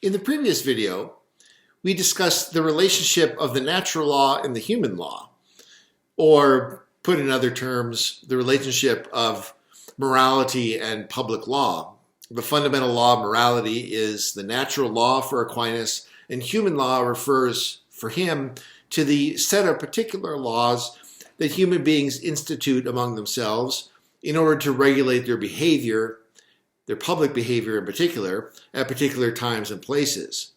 In the previous video, we discussed the relationship of the natural law and the human law, or put in other terms, the relationship of morality and public law. The fundamental law of morality is the natural law for Aquinas, and human law refers for him to the set of particular laws that human beings institute among themselves in order to regulate their behavior, their public behavior in particular, at particular times and places.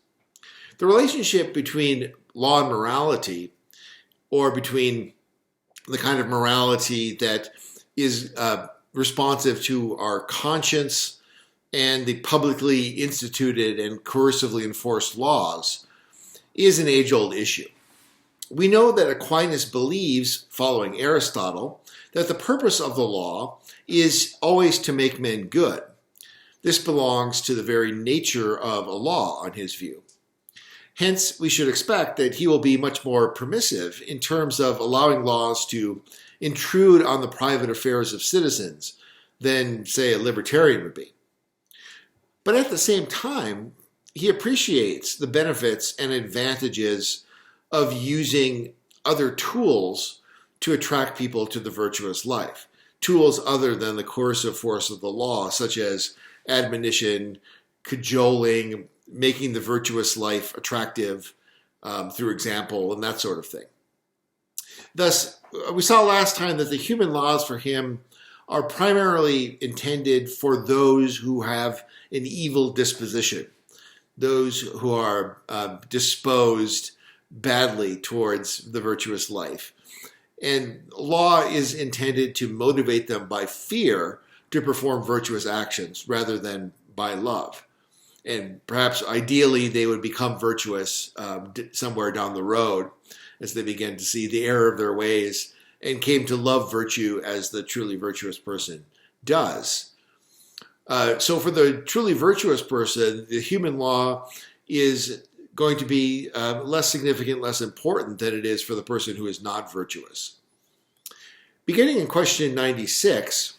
The relationship between law and morality, or between the kind of morality that is responsive to our conscience and the publicly instituted and coercively enforced laws, is an age-old issue. We know that Aquinas believes, following Aristotle, that the purpose of the law is always to make men good. This belongs to the very nature of a law, on his view. Hence, we should expect that he will be much more permissive in terms of allowing laws to intrude on the private affairs of citizens than, say, a libertarian would be. But at the same time, he appreciates the benefits and advantages of using other tools to attract people to the virtuous life. Tools other than the coercive force of the law, such as admonition, cajoling, making the virtuous life attractive through example, and that sort of thing. Thus, we saw last time that the human laws for him are primarily intended for those who have an evil disposition, those who are disposed badly towards the virtuous life. And law is intended to motivate them by fear to perform virtuous actions rather than by love. And perhaps ideally they would become virtuous somewhere down the road as they begin to see the error of their ways and came to love virtue as the truly virtuous person does. So for the truly virtuous person, the human law is going to be less significant, less important than it is for the person who is not virtuous. Beginning in question 96,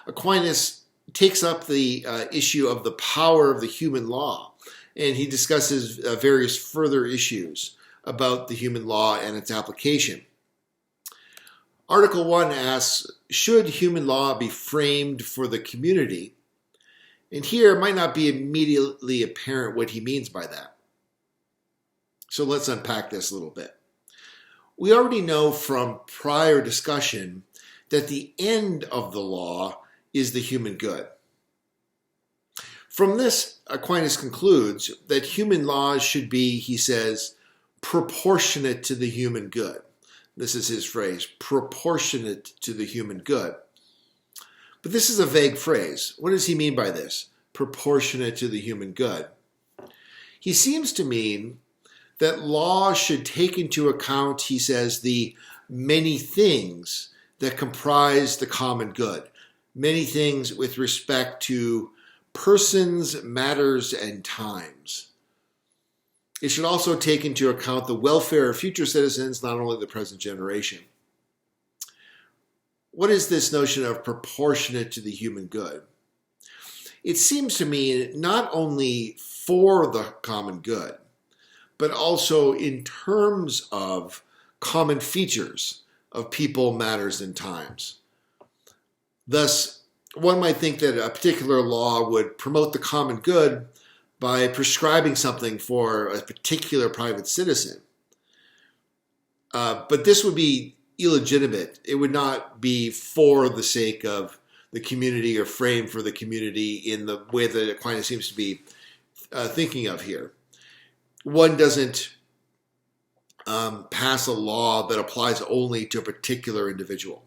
Aquinas takes up the issue of the power of the human law, and he discusses various further issues about the human law and its application. Article 1 asks, should human law be framed for the community? And here it might not be immediately apparent what he means by that. So let's unpack this a little bit. We already know from prior discussion that the end of the law is the human good. From this, Aquinas concludes that human laws should be, he says, proportionate to the human good. This is his phrase, proportionate to the human good. But this is a vague phrase. What does he mean by this? Proportionate to the human good. He seems to mean that law should take into account, he says, the many things that comprise the common good. Many things with respect to persons, matters, and times. It should also take into account the welfare of future citizens, not only the present generation. What is this notion of proportionate to the human good? It seems to mean not only for the common good, but also in terms of common features of people, matters, and times. Thus, one might think that a particular law would promote the common good by prescribing something for a particular private citizen. But this would be illegitimate. It would not be for the sake of the community or framed for the community in the way that Aquinas seems to be thinking of here. One doesn't pass a law that applies only to a particular individual.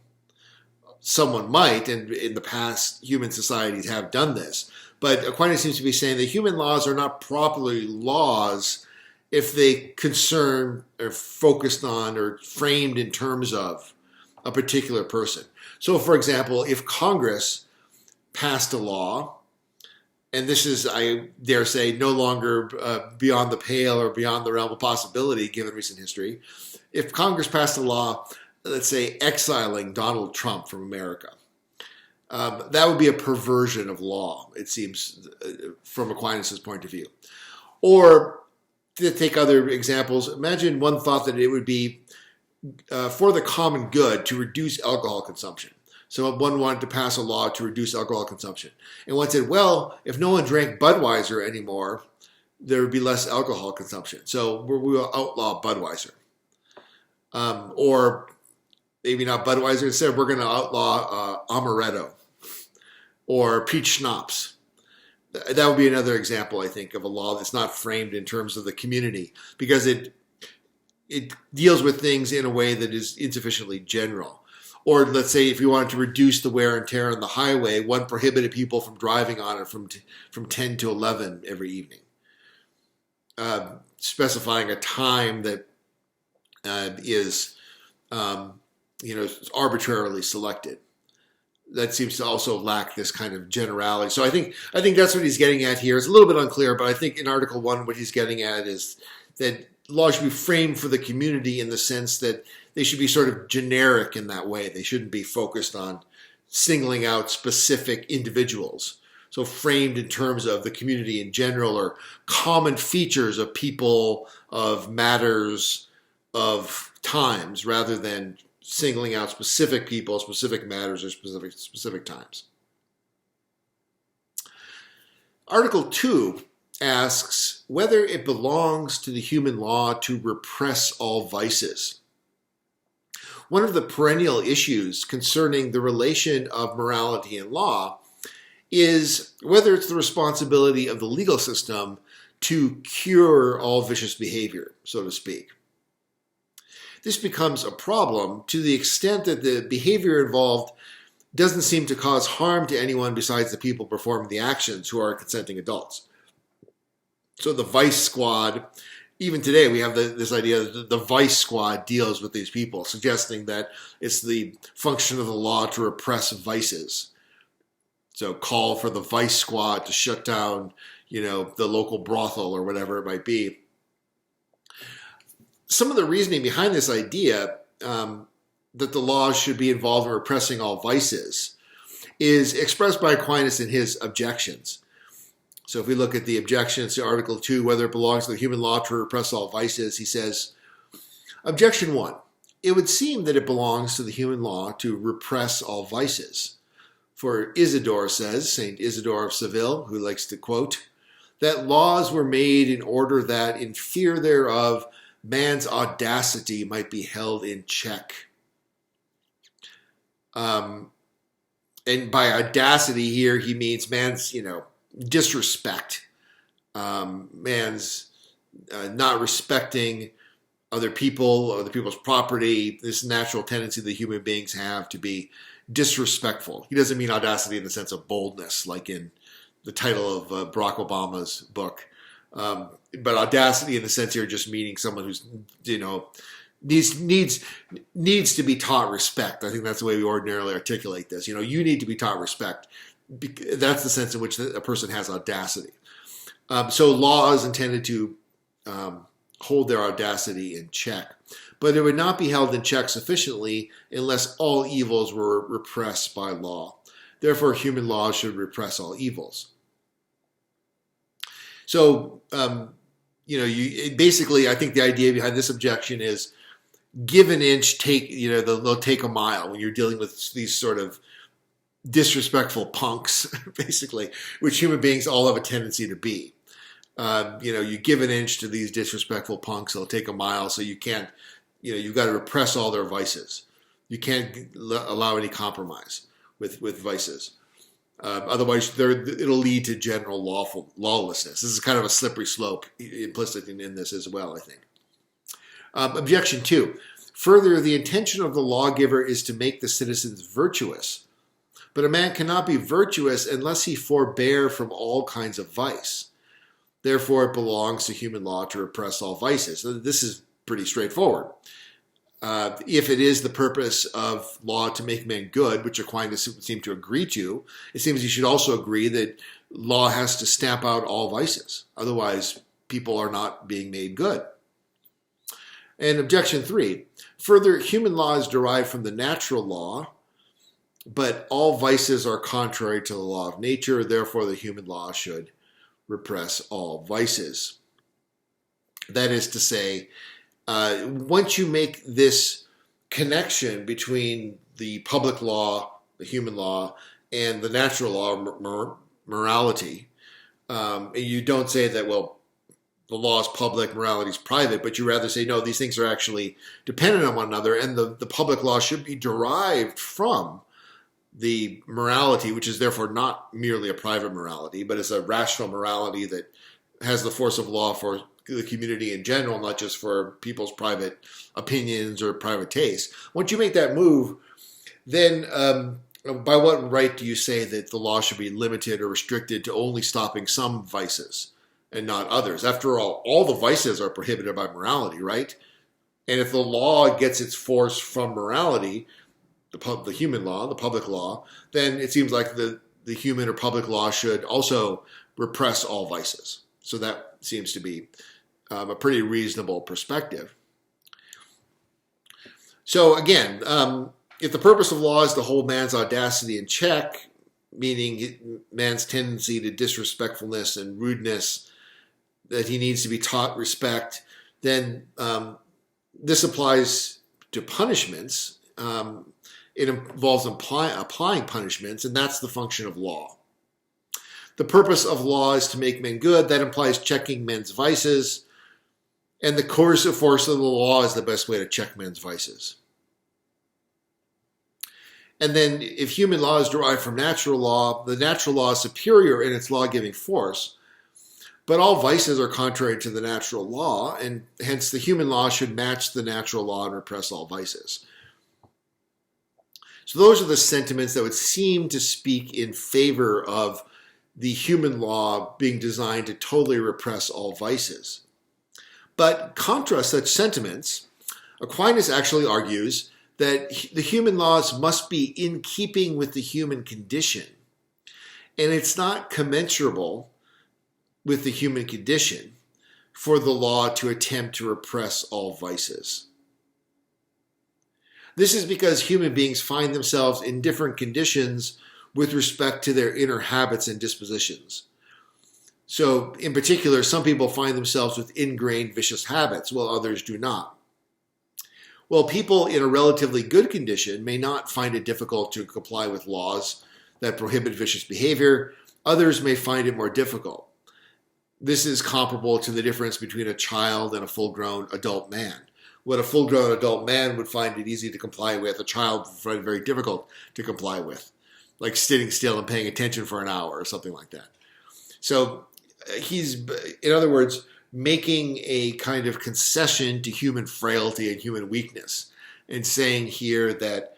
Someone might, and in the past, human societies have done this. But Aquinas seems to be saying that human laws are not properly laws if they concern or focused on or framed in terms of a particular person. So, for example, if Congress passed a law, and this is, I dare say, no longer beyond the pale or beyond the realm of possibility given recent history, if Congress passed a law, let's say, exiling Donald Trump from America, That would be a perversion of law, it seems, from Aquinas' point of view. Or to take other examples, imagine one thought that it would be for the common good to reduce alcohol consumption. So one wanted to pass a law to reduce alcohol consumption. And one said, well, if no one drank Budweiser anymore, there would be less alcohol consumption. So we will outlaw Budweiser. Or maybe not Budweiser. Instead, we're going to outlaw amaretto or peach schnapps. That would be another example, I think, of a law that's not framed in terms of the community, because it deals with things in a way that is insufficiently general. Or let's say if you wanted to reduce the wear and tear on the highway, one prohibited people from driving on it from 10 to 11 every evening, specifying a time that is arbitrarily selected. That seems to also lack this kind of generality. So I think that's what he's getting at here. It's a little bit unclear, but I think in Article 1 what he's getting at is that laws should be framed for the community in the sense that they should be sort of generic in that way. They shouldn't be focused on singling out specific individuals. So framed in terms of the community in general, or common features of people, of matters, of times, rather than singling out specific people, specific matters, or specific times. Article 2 asks whether it belongs to the human law to repress all vices. One of the perennial issues concerning the relation of morality and law is whether it's the responsibility of the legal system to cure all vicious behavior, so to speak. This becomes a problem to the extent that the behavior involved doesn't seem to cause harm to anyone besides the people performing the actions, who are consenting adults. So the vice squad, even today we have this idea that the vice squad deals with these people, suggesting that it's the function of the law to repress vices. So call for the vice squad to shut down, the local brothel or whatever it might be. Some of the reasoning behind this idea that the law should be involved in repressing all vices is expressed by Aquinas in his objections. So if we look at the objections to Article 2, whether it belongs to the human law to repress all vices, he says, Objection 1, it would seem that it belongs to the human law to repress all vices. For Isidore says, St. Isidore of Seville, who likes to quote, that laws were made in order that in fear thereof man's audacity might be held in check. And by audacity here, he means man's, disrespect. Man's not respecting other people's property, this natural tendency that human beings have to be disrespectful. He doesn't mean audacity in the sense of boldness, like in the title of Barack Obama's book. But audacity in the sense here just meaning someone who's, needs to be taught respect. I think that's the way we ordinarily articulate this. You need to be taught respect. That's the sense in which a person has audacity. So law is intended to hold their audacity in check. But it would not be held in check sufficiently unless all evils were repressed by law. Therefore, human law should repress all evils. So, basically, I think the idea behind this objection is give an inch, they'll take a mile when you're dealing with these sort of disrespectful punks, basically, which human beings all have a tendency to be. You give an inch to these disrespectful punks, they'll take a mile, so you can't, you've got to repress all their vices. You can't allow any compromise with vices. Otherwise, it'll lead to general lawlessness. This is kind of a slippery slope implicit in this as well, I think. Objection 2. Further, the intention of the lawgiver is to make the citizens virtuous. But a man cannot be virtuous unless he forbear from all kinds of vice. Therefore, it belongs to human law to repress all vices. This is pretty straightforward. If it is the purpose of law to make men good, which Aquinas would seem to agree to, it seems he should also agree that law has to stamp out all vices. Otherwise, people are not being made good. And objection 3, further, human law is derived from the natural law, but all vices are contrary to the law of nature, therefore the human law should repress all vices. That is to say, once you make this connection between the public law, the human law, and the natural law, morality, you don't say that, well, the law is public, morality is private, but you rather say, no, these things are actually dependent on one another, and the public law should be derived from the morality, which is therefore not merely a private morality, but it's a rational morality that has the force of law for the community in general, not just for people's private opinions or private tastes. Once you make that move, then by what right do you say that the law should be limited or restricted to only stopping some vices and not others? After all the vices are prohibited by morality, right? And if the law gets its force from morality, the human law, the public law, then it seems like the human or public law should also repress all vices. So that seems to be a pretty reasonable perspective. So again, if the purpose of law is to hold man's audacity in check, meaning man's tendency to disrespectfulness and rudeness, that he needs to be taught respect, then this applies to punishments. It involves applying punishments, and that's the function of law. The purpose of law is to make men good. That implies checking men's vices, and the coercive force of the law is the best way to check men's vices. And then if human law is derived from natural law, the natural law is superior in its law-giving force, but all vices are contrary to the natural law, and hence the human law should match the natural law and repress all vices. So those are the sentiments that would seem to speak in favor of the human law being designed to totally repress all vices. But contra such sentiments, Aquinas actually argues that the human laws must be in keeping with the human condition. And it's not commensurable with the human condition for the law to attempt to repress all vices. This is because human beings find themselves in different conditions with respect to their inner habits and dispositions. So, in particular, some people find themselves with ingrained vicious habits, while others do not. Well, people in a relatively good condition may not find it difficult to comply with laws that prohibit vicious behavior. Others may find it more difficult. This is comparable to the difference between a child and a full-grown adult man. What a full-grown adult man would find it easy to comply with, a child would find it very difficult to comply with, like sitting still and paying attention for an hour or something like that. So he's, in other words, making a kind of concession to human frailty and human weakness, and saying here that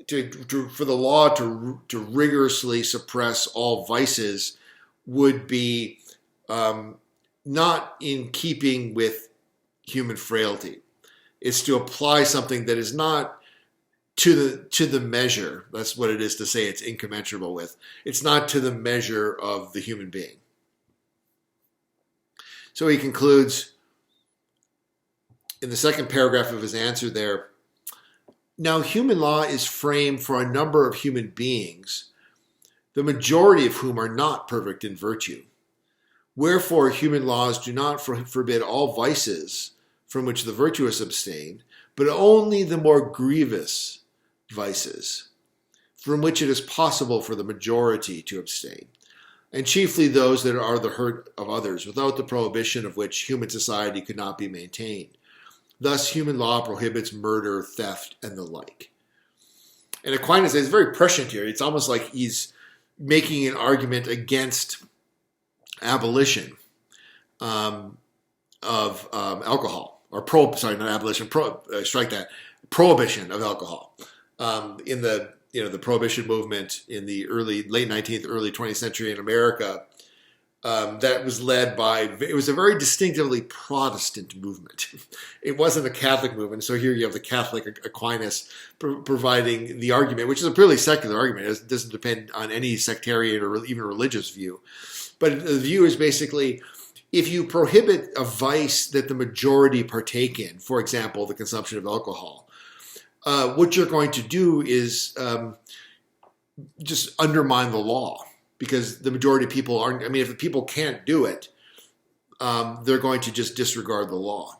for the law to rigorously suppress all vices would be not in keeping with human frailty. It's to apply something that is not to the measure. That's what it is to say it's incommensurable with. It's not to the measure of the human being. So he concludes in the second paragraph of his answer there, now human law is framed for a number of human beings, the majority of whom are not perfect in virtue. Wherefore human laws do not forbid all vices from which the virtuous abstain, but only the more grievous vices, from which it is possible for the majority to abstain, and chiefly those that are the hurt of others, without the prohibition of which human society could not be maintained. Thus, human law prohibits murder, theft, and the like. And Aquinas is very prescient here. It's almost like he's making an argument against abolition of alcohol, or prohibition of alcohol. In the prohibition movement in the late 19th, early 20th century in America, that was led by, it was a very distinctively Protestant movement. It wasn't a Catholic movement. So here you have the Catholic Aquinas providing the argument, which is a purely secular argument. It doesn't depend on any sectarian or even religious view. But the view is basically, if you prohibit a vice that the majority partake in, for example, the consumption of alcohol, what you're going to do is just undermine the law, because the majority of people aren't. I mean, if the people can't do it, they're going to just disregard the law.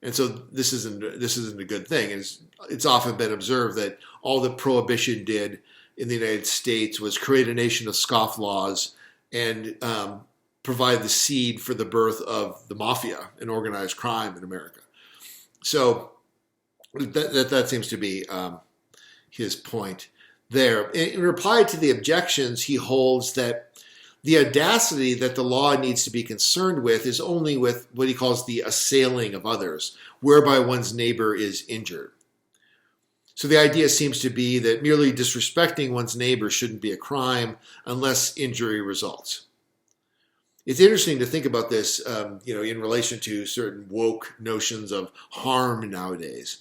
And so this isn't a good thing. It's often been observed that all that prohibition did in the United States was create a nation of scofflaws and provide the seed for the birth of the mafia and organized crime in America. So that seems to be his point there. In reply to the objections, he holds that the audacity that the law needs to be concerned with is only with what he calls the assailing of others, whereby one's neighbor is injured. So the idea seems to be that merely disrespecting one's neighbor shouldn't be a crime unless injury results. It's interesting to think about this, in relation to certain woke notions of harm nowadays,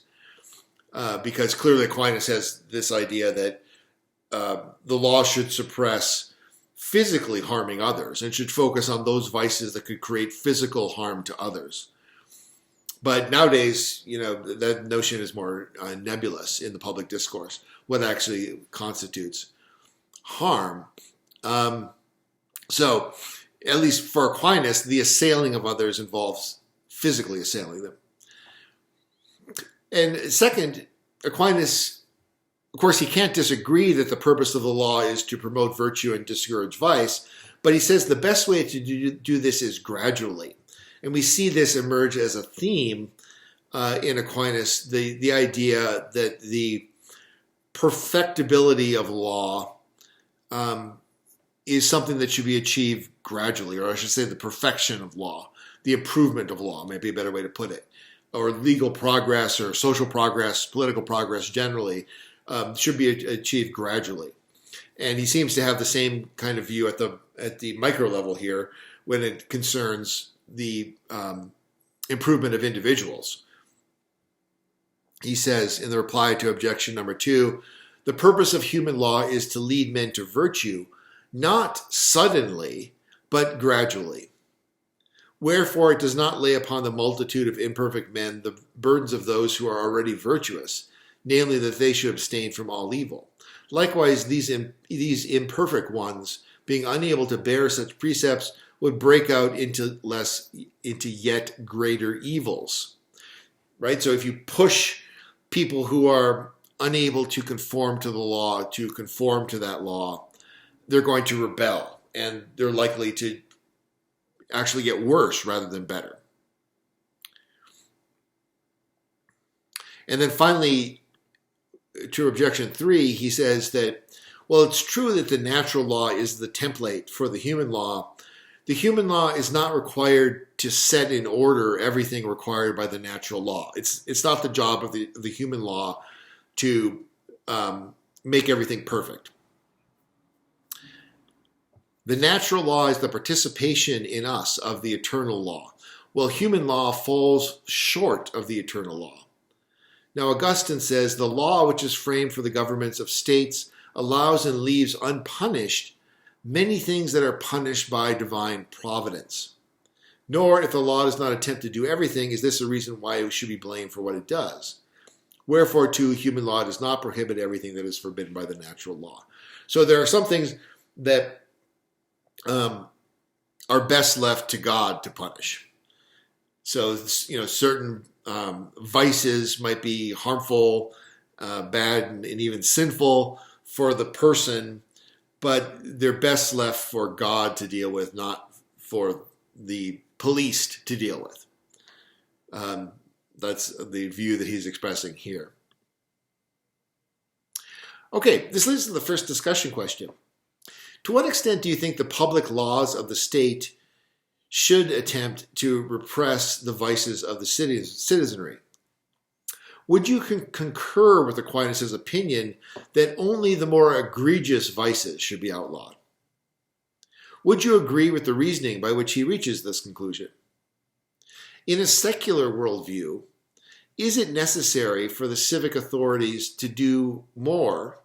because clearly Aquinas has this idea that the law should suppress physically harming others and should focus on those vices that could create physical harm to others. But nowadays, that notion is more nebulous in the public discourse, what actually constitutes harm. So, at least for Aquinas, the assailing of others involves physically assailing them. And second, Aquinas, of course, he can't disagree that the purpose of the law is to promote virtue and discourage vice, but he says the best way to do this is gradually. And we see this emerge as a theme in Aquinas, the idea that the perfectibility of law is something that should be achieved gradually, or I should say the perfection of law, the improvement of law, might be a better way to put it, or legal progress or social progress, political progress generally, should be achieved gradually. And he seems to have the same kind of view at the micro level here when it concerns the improvement of individuals. He says in the reply to objection number 2, the purpose of human law is to lead men to virtue, not suddenly, but gradually. Wherefore it does not lay upon the multitude of imperfect men the burdens of those who are already virtuous, namely that they should abstain from all evil. Likewise, these imperfect ones, being unable to bear such precepts, would break out into yet greater evils. Right? So if you push people who are unable to conform to the law to conform to that law, they're going to rebel, and they're likely to actually get worse rather than better. And then finally, to objection 3, he says that, well, it's true that the natural law is the template for the human law. The human law is not required to set in order everything required by the natural law. It's not the job of the human law to make everything perfect. The natural law is the participation in us of the eternal law, while human law falls short of the eternal law. Now, Augustine says, the law which is framed for the governments of states allows and leaves unpunished many things that are punished by divine providence. Nor, if the law does not attempt to do everything, is this a reason why it should be blamed for what it does. Wherefore, too, human law does not prohibit everything that is forbidden by the natural law. So there are some things that are best left to God to punish. So, certain vices might be harmful, bad, and even sinful for the person, but they're best left for God to deal with, not for the police to deal with. That's the view that he's expressing here. Okay, this leads to the first discussion question. To what extent do you think the public laws of the state should attempt to repress the vices of the citizenry? Would you concur with Aquinas' opinion that only the more egregious vices should be outlawed? Would you agree with the reasoning by which he reaches this conclusion? In a secular worldview, is it necessary for the civic authorities to do more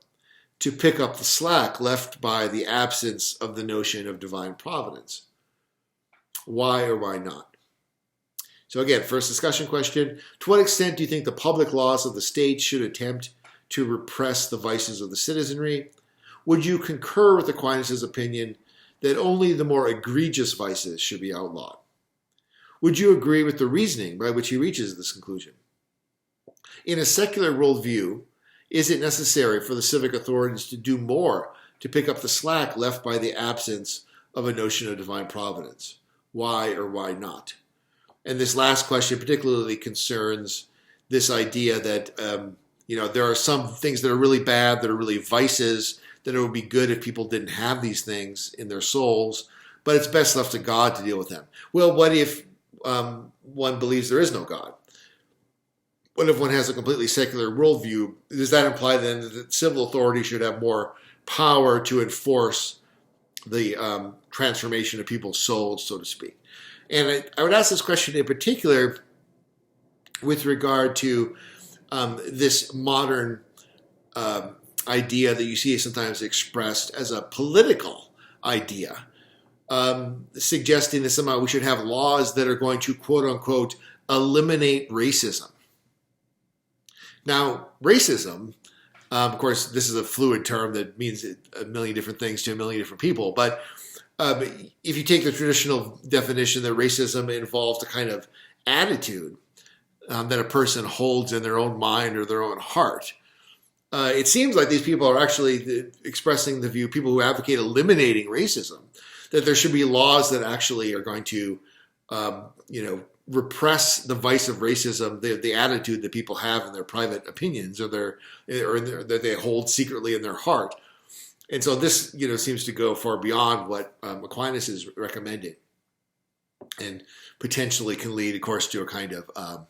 to pick up the slack left by the absence of the notion of divine providence? Why or why not? So again, first discussion question, to what extent do you think the public laws of the state should attempt to repress the vices of the citizenry? would you concur with Aquinas' opinion that only the more egregious vices should be outlawed? Would you agree with the reasoning by which he reaches this conclusion? In a secular worldview, is it necessary for the civic authorities to do more to pick up the slack left by the absence of a notion of divine providence? Why or why not? And this last question particularly concerns this idea that there are some things that are really bad, that are really vices, that it would be good if people didn't have these things in their souls, but it's best left to God to deal with them. Well, what if one believes there is no God? What if one has a completely secular worldview? Does that imply then that civil authority should have more power to enforce the transformation of people's souls, so to speak? And I would ask this question in particular with regard to this modern idea that you see sometimes expressed as a political idea, suggesting that somehow we should have laws that are going to, quote unquote, eliminate racism. Now, racism, of course, this is a fluid term that means a million different things to a million different people. But if you take the traditional definition that racism involves a kind of attitude that a person holds in their own mind or their own heart, it seems like these people are actually expressing the view, people who advocate eliminating racism, that there should be laws that actually are going to, repress the vice of racism, the attitude that people have in their private opinions or that they hold secretly in their heart. And so this, seems to go far beyond what Aquinas is recommending, and potentially can lead, of course, to a kind of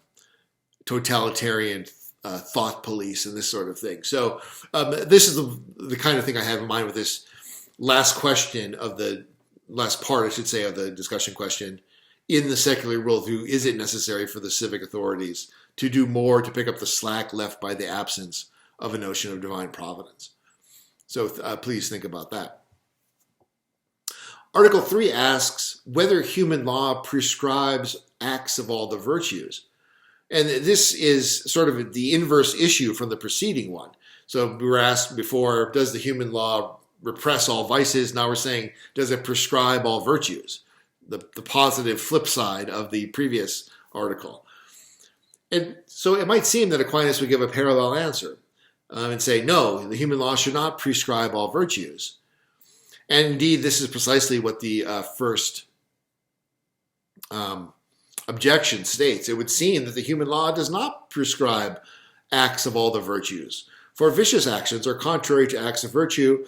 totalitarian thought police and this sort of thing. So this is the kind of thing I have in mind with this last question of the last part, I should say, of the discussion question. In the secular worldview, is it necessary for the civic authorities to do more to pick up the slack left by the absence of a notion of divine providence? So please think about that. Article 3 asks whether human law prescribes acts of all the virtues. And this is sort of the inverse issue from the preceding one. So we were asked before, does the human law repress all vices? Now we're saying, does it prescribe all virtues? The positive flip side of the previous article. And so it might seem that Aquinas would give a parallel answer and say, no, the human law should not prescribe all virtues. And indeed, this is precisely what the first objection states. It would seem that the human law does not prescribe acts of all the virtues. For vicious actions are contrary to acts of virtue,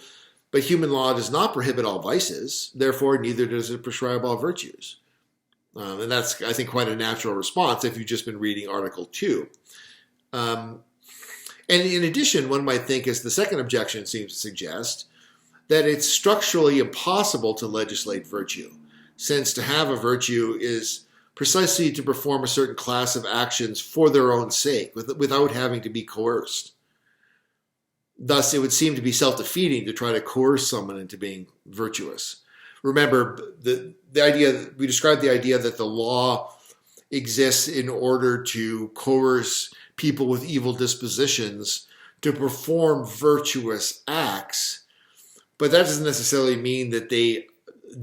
but human law does not prohibit all vices, therefore neither does it prescribe all virtues. And that's, I think, quite a natural response if you've just been reading Article 2. And in addition, one might think, as the second objection seems to suggest, that it's structurally impossible to legislate virtue, since to have a virtue is precisely to perform a certain class of actions for their own sake, without having to be coerced. Thus, it would seem to be self-defeating to try to coerce someone into being virtuous. Remember, the idea, we described the idea that the law exists in order to coerce people with evil dispositions to perform virtuous acts, but that doesn't necessarily mean that they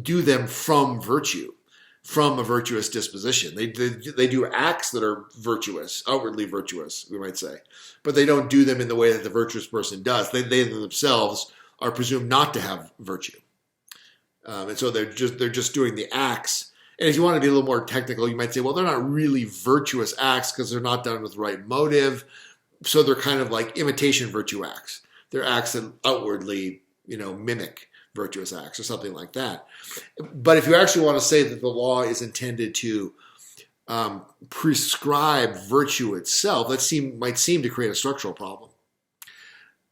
do them from virtue, from a virtuous disposition. They do acts that are virtuous, outwardly virtuous, we might say, but they don't do them in the way that the virtuous person does. They themselves are presumed not to have virtue, and so they're just doing the acts. And if you want to be a little more technical, you might say, well, they're not really virtuous acts because they're not done with the right motive, so they're kind of like imitation virtue acts. They're acts that outwardly, mimic virtuous acts or something like that. But if you actually want to say that the law is intended to prescribe virtue itself, that might seem to create a structural problem.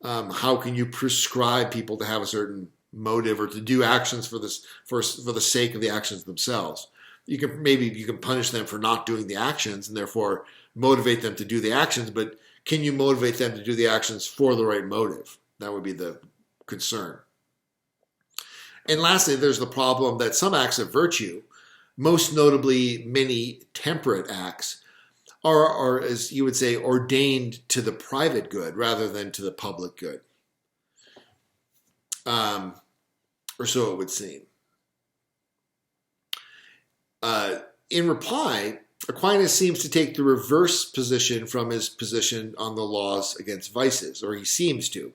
How can you prescribe people to have a certain motive or to do actions for the sake of the actions themselves? You can punish them for not doing the actions and therefore motivate them to do the actions, but can you motivate them to do the actions for the right motive? That would be the concern. And lastly, there's the problem that some acts of virtue, most notably many temperate acts, are, as you would say, ordained to the private good rather than to the public good. or so it would seem. In reply, Aquinas seems to take the reverse position from his position on the laws against vices, or he seems to.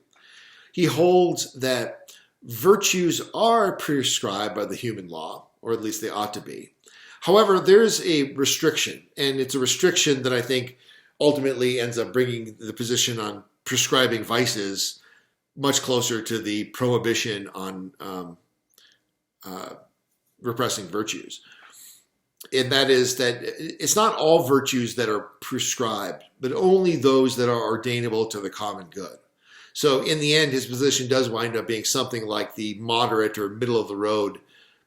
He holds that virtues are prescribed by the human law, or at least they ought to be. However, there's a restriction, and it's a restriction that I think ultimately ends up bringing the position on prescribing vices much closer to the prohibition on repressing virtues. And that is that it's not all virtues that are prescribed, but only those that are ordainable to the common good. So in the end, his position does wind up being something like the moderate or middle of the road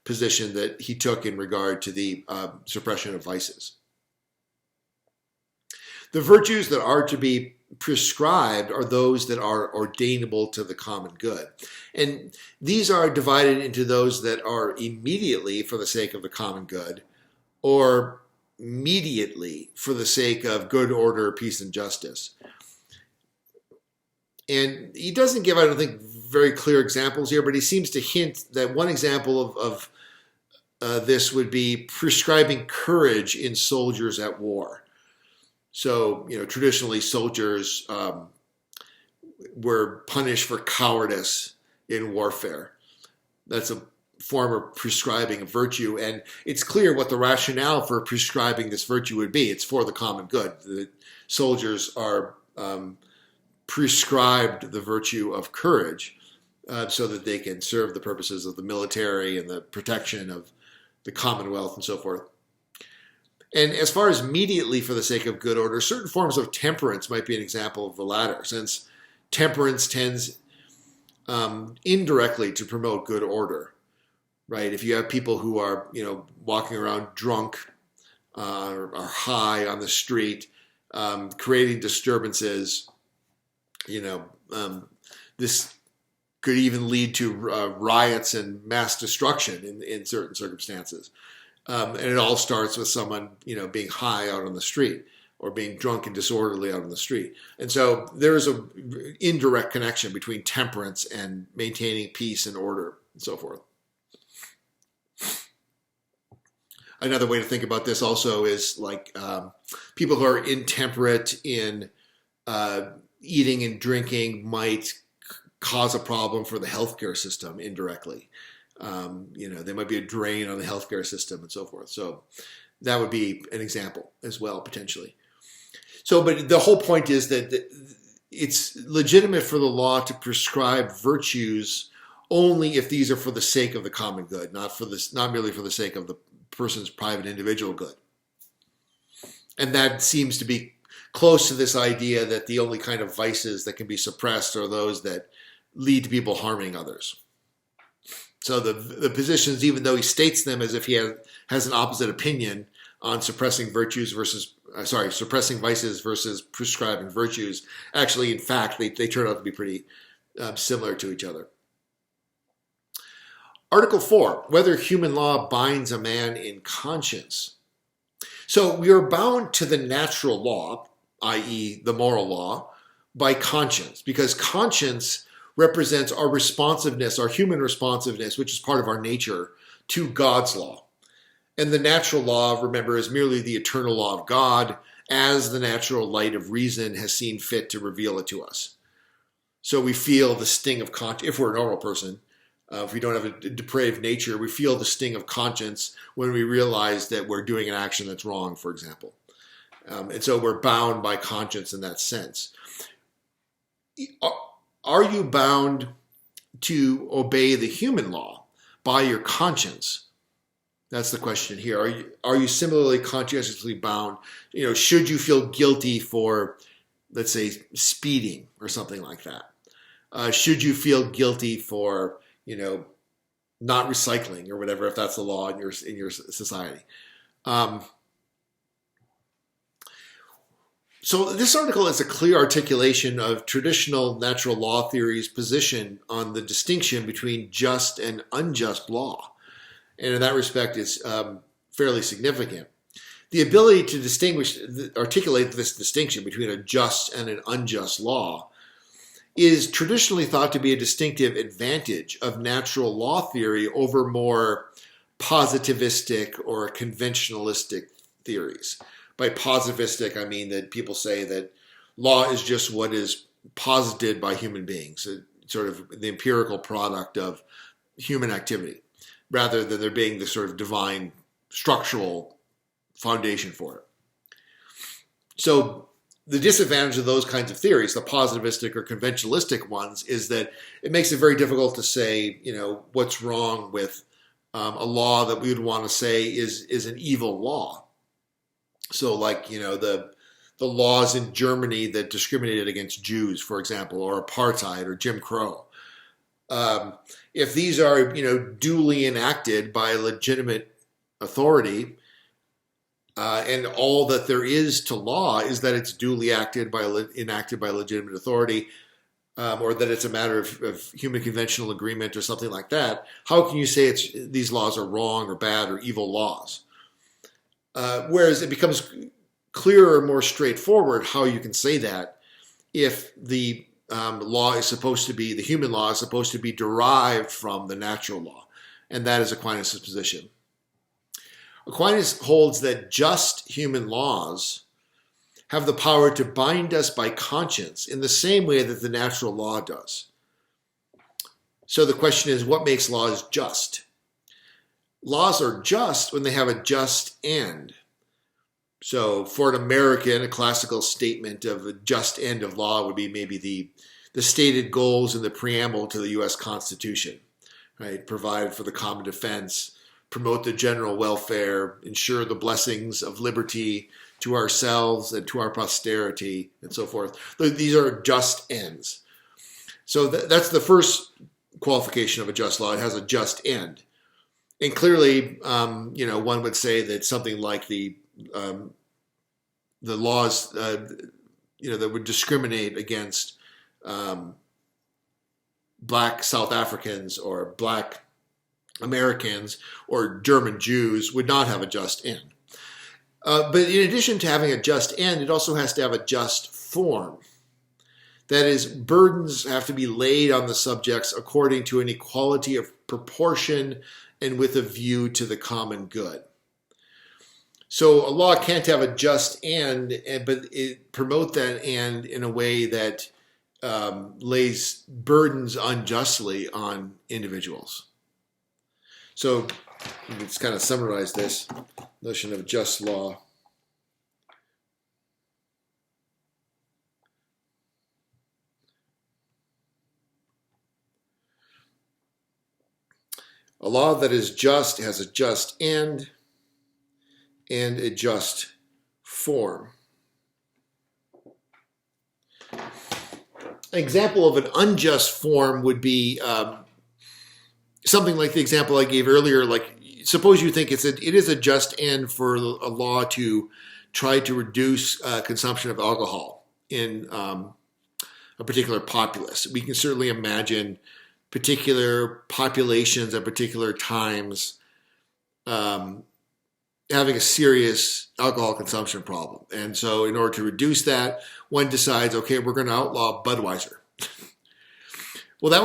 position that he took in regard to the suppression of vices. The virtues that are to be prescribed are those that are ordainable to the common good. And these are divided into those that are immediately for the sake of the common good, or mediately for the sake of good order, peace, and justice. And he doesn't give, I don't think, very clear examples here, but he seems to hint that one example of this would be prescribing courage in soldiers at war. So, traditionally soldiers were punished for cowardice in warfare. That's a form of prescribing a virtue, and it's clear what the rationale for prescribing this virtue would be. It's for the common good. The soldiers are prescribed the virtue of courage so that they can serve the purposes of the military and the protection of the Commonwealth and so forth. And as far as immediately for the sake of good order, certain forms of temperance might be an example of the latter, since temperance tends indirectly to promote good order. Right, if you have people who are, walking around drunk or high on the street, creating disturbances, this could even lead to riots and mass destruction in certain circumstances. And it all starts with someone, being high out on the street or being drunk and disorderly out on the street. And so there is an indirect connection between temperance and maintaining peace and order and so forth. Another way to think about this also is like people who are intemperate in eating and drinking might cause a problem for the healthcare system indirectly. There might be a drain on the healthcare system and so forth. So that would be an example as well, potentially. So, but the whole point is that it's legitimate for the law to prescribe virtues only if these are for the sake of the common good, not merely for the sake of the person's private individual good. And that seems to be close to this idea that the only kind of vices that can be suppressed are those that lead to people harming others. So the positions, even though he states them as if he has an opposite opinion on suppressing vices versus prescribing virtues, actually, in fact, they turn out to be pretty similar to each other. Article 4, whether human law binds a man in conscience. So we are bound to the natural law, i.e. the moral law, by conscience, because conscience represents our responsiveness, our human responsiveness, which is part of our nature, to God's law. And the natural law, remember, is merely the eternal law of God, as the natural light of reason has seen fit to reveal it to us. So we feel the sting of conscience, if we're a normal person. If we don't have a depraved nature, we feel the sting of conscience when we realize that we're doing an action that's wrong, for example. And so we're bound by conscience in that sense. Are you bound to obey the human law by your conscience? That's the question here. Are you similarly conscientiously bound? Should you feel guilty for, let's say, speeding or something like that? Should you feel guilty for not recycling or whatever, if that's the law in your society. So this article is a clear articulation of traditional natural law theory's position on the distinction between just and unjust law. And in that respect, it's fairly significant. The ability to articulate this distinction between a just and an unjust law is traditionally thought to be a distinctive advantage of natural law theory over more positivistic or conventionalistic theories. By positivistic, I mean that people say that law is just what is posited by human beings, sort of the empirical product of human activity, rather than there being the sort of divine structural foundation for it. So the disadvantage of those kinds of theories, the positivistic or conventionalistic ones, is that it makes it very difficult to say, what's wrong with a law that we would want to say is an evil law. So like, the laws in Germany that discriminated against Jews, for example, or apartheid or Jim Crow. If these are, duly enacted by a legitimate authority, and all that there is to law is that it's duly enacted by legitimate authority, or that it's a matter of human conventional agreement or something like that, how can you say these laws are wrong or bad or evil laws? Whereas it becomes clearer, more straightforward how you can say that if the law is supposed to be, the human law is supposed to be derived from the natural law. And that is Aquinas' position. Aquinas holds that just human laws have the power to bind us by conscience in the same way that the natural law does. So the question is, what makes laws just? Laws are just when they have a just end. So for an American, a classical statement of a just end of law would be maybe the stated goals in the preamble to the U.S. Constitution, right? Provide for the common defense, promote the general welfare, ensure the blessings of liberty to ourselves and to our posterity, and so forth. These are just ends. So that's the first qualification of a just law. It has a just end. And clearly, one would say that something like the laws, that would discriminate against Black South Africans or Black Americans or German Jews would not have a just end. But in addition to having a just end, it also has to have a just form. That is, burdens have to be laid on the subjects according to an equality of proportion and with a view to the common good. So a law can't have a just end, but it promote that end in a way that lays burdens unjustly on individuals. So let's kind of summarize this notion of just law. A law that is just has a just end and a just form. An example of an unjust form would be something like the example I gave earlier. Like, suppose you think it is a just end for a law to try to reduce consumption of alcohol in a particular populace. We can certainly imagine particular populations at particular times having a serious alcohol consumption problem. And so in order to reduce that, one decides, okay, we're going to outlaw Budweiser. Well, that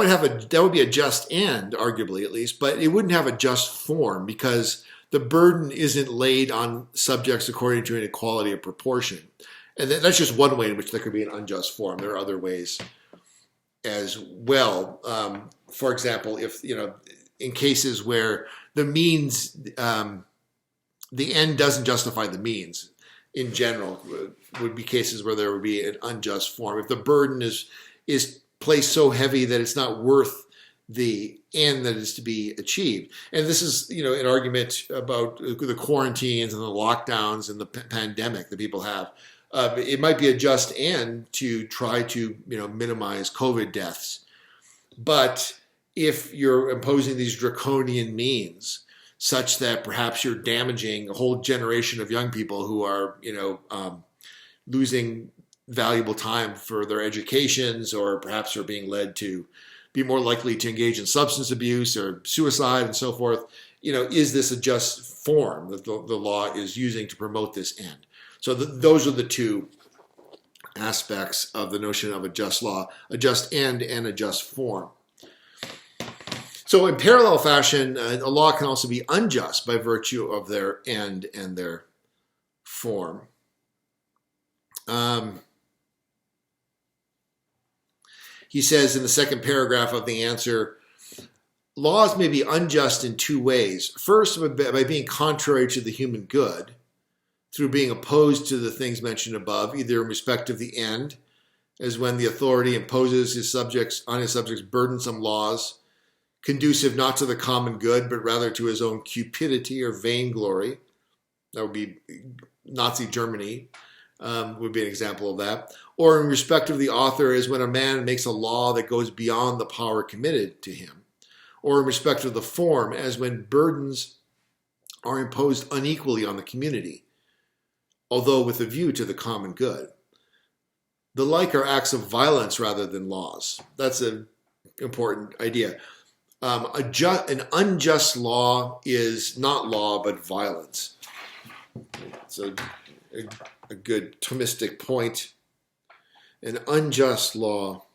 would be a just end, arguably at least, but it wouldn't have a just form because the burden isn't laid on subjects according to an equality of proportion. And that's just one way in which there could be an unjust form. There are other ways as well. For example, if, in cases where the means, the end doesn't justify the means in general, would be cases where there would be an unjust form. If the burden is placed so heavy that it's not worth the end that is to be achieved. And this is, an argument about the quarantines and the lockdowns and the pandemic that people have. It might be a just end to try to, minimize COVID deaths. But if you're imposing these draconian means such that perhaps you're damaging a whole generation of young people who are, losing valuable time for their educations, or perhaps are being led to be more likely to engage in substance abuse or suicide and so forth, is this a just form that the law is using to promote this end? So those are the two aspects of the notion of a just law, a just end and a just form. So in parallel fashion, a law can also be unjust by virtue of their end and their form. He says in the second paragraph of the answer, laws may be unjust in two ways. First, by being contrary to the human good, through being opposed to the things mentioned above, either in respect of the end, as when the authority imposes on his subjects burdensome laws, conducive not to the common good, but rather to his own cupidity or vainglory. That would be Nazi Germany, would be an example of that. Or in respect of the author, as when a man makes a law that goes beyond the power committed to him. Or in respect of the form, as when burdens are imposed unequally on the community, although with a view to the common good. The like are acts of violence rather than laws. That's an important idea. An unjust law is not law, but violence. It's a good Thomistic point. An unjust law,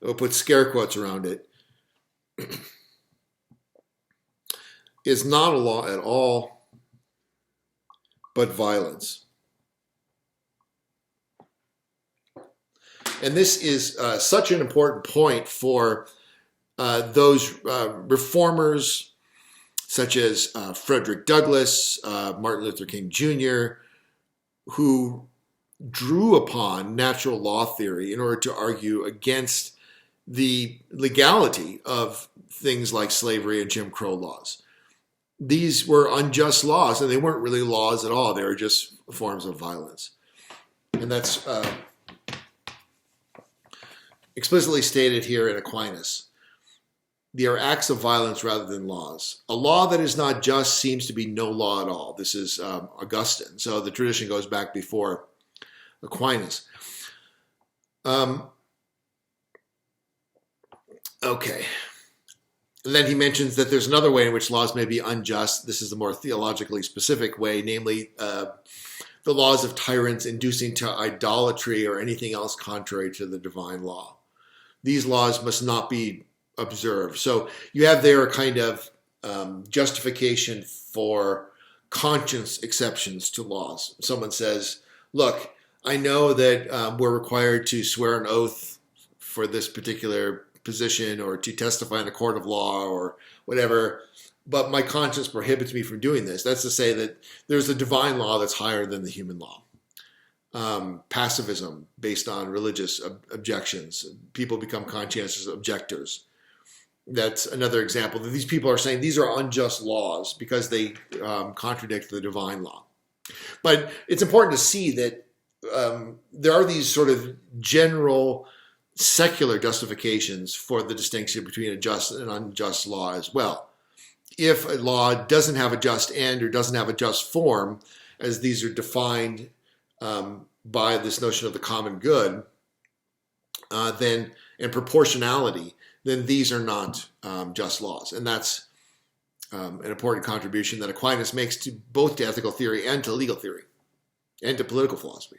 we'll put scare quotes around it, is not a law at all, but violence. And this is such an important point for those reformers such as Frederick Douglass, Martin Luther King Jr., who drew upon natural law theory in order to argue against the legality of things like slavery and Jim Crow laws. These were unjust laws, and they weren't really laws at all. They were just forms of violence. And that's explicitly stated here in Aquinas. They are acts of violence rather than laws. A law that is not just seems to be no law at all. This is Augustine. So the tradition goes back before Aquinas. Okay. And then he mentions that there's another way in which laws may be unjust. This is the more theologically specific way, namely the laws of tyrants inducing to idolatry or anything else contrary to the divine law. These laws must not be observed. So you have there a kind of justification for conscience exceptions to laws. Someone says, look, I know that we're required to swear an oath for this particular position or to testify in a court of law or whatever, but my conscience prohibits me from doing this. That's to say that there's a divine law that's higher than the human law. Pacifism based on religious objections. People become conscientious objectors. That's another example that these people are saying these are unjust laws because they contradict the divine law. But it's important to see that there are these sort of general secular justifications for the distinction between a just and unjust law as well. If a law doesn't have a just end or doesn't have a just form, as these are defined by this notion of the common good, then and proportionality, then these are not just laws. And that's an important contribution that Aquinas makes to both to ethical theory and to legal theory and to political philosophy.